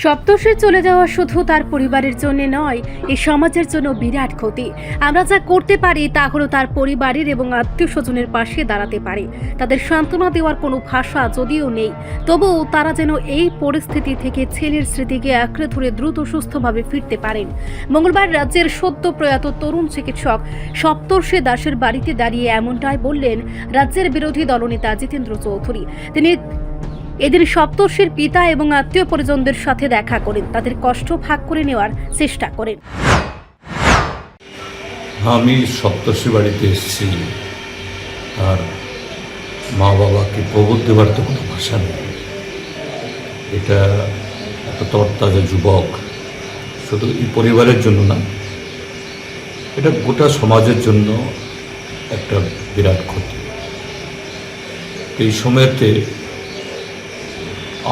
সপ্তর্ষি চলে যাওয়া শুধু তার পরিবারের জন্য নয়, এই সমাজের জন্য বিরাট ক্ষতি। আমরা যা করতে পারি তা হলো তার পরিবারের এবং আত্মীয় স্বজনের পাশে দাঁড়াতে পারি। তাদের সান্ত্বনা দেওয়ার কোনো ভাষা যদিও নেই, তবুও তারা যেন এই পরিস্থিতি থেকে ছেলের স্মৃতিকে আঁকড়ে ধরে দ্রুত সুস্থভাবে ফিরতে পারেন। মঙ্গলবার রাজ্যের সদ্য প্রয়াত তরুণ চিকিৎসক সপ্তর্ষি দাসের বাড়িতে দাঁড়িয়ে এমনটাই বললেন রাজ্যের বিরোধী দলনেতা জিতেন্দ্র চৌধুরী। তিনি এদিন সপ্তর্ষির পিতা এবং আত্মীয় পরিজনদের সাথে দেখা করেন, তাদের কষ্ট ভাগ করে নেওয়ার চেষ্টা করেন। আমি সপ্তর্ষি বাড়িতে এসেছি, আর মা বাবাকে প্রবোধ দেওয়ার তো কোনো ভাষা নেই। এটা একটা তরতাজা যুবক, শুধু এই পরিবারের জন্য না, এটা গোটা সমাজের জন্য একটা বিরাট ক্ষতি। এই সময়তে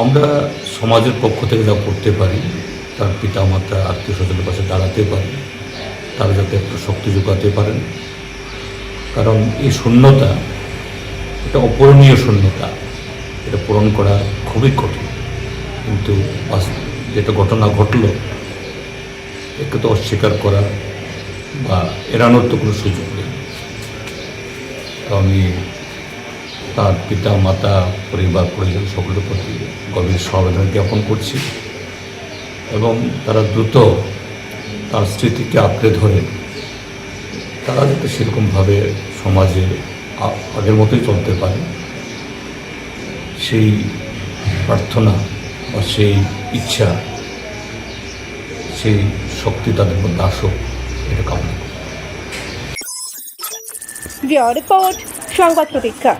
আমরা সমাজের পক্ষ থেকে যা করতে পারি, তার পিতা মাতা আত্মীয় স্বজনের পাশে দাঁড়াতে পারি, তারা যাতে একটু শক্তি যোগাতে পারেন। কারণ এই শূন্যতা, এটা অপূরণীয় শূন্যতা, এটা পূরণ করা খুবই কঠিন। কিন্তু যেটা ঘটনা ঘটল, একে তো অস্বীকার করা বা এড়ানোর তো কোনো সুযোগ নেই। আমি তার পিতা মাতা পরিবার পরিজন সকলের প্রতি গভীর সমবেদনা জ্ঞাপন করছি, এবং তারা দ্রুত তার স্মৃতিকে আঁকড়ে ধরে তারা যাতে সেরকমভাবে সমাজে আগের মতোই চলতে পারে, সেই প্রার্থনা বা সেই ইচ্ছা, সেই শক্তি তাদের মধ্যে আসুক, এটা কামনা করি। রিপোর্ট সংবাদ প্রতীক্ষা।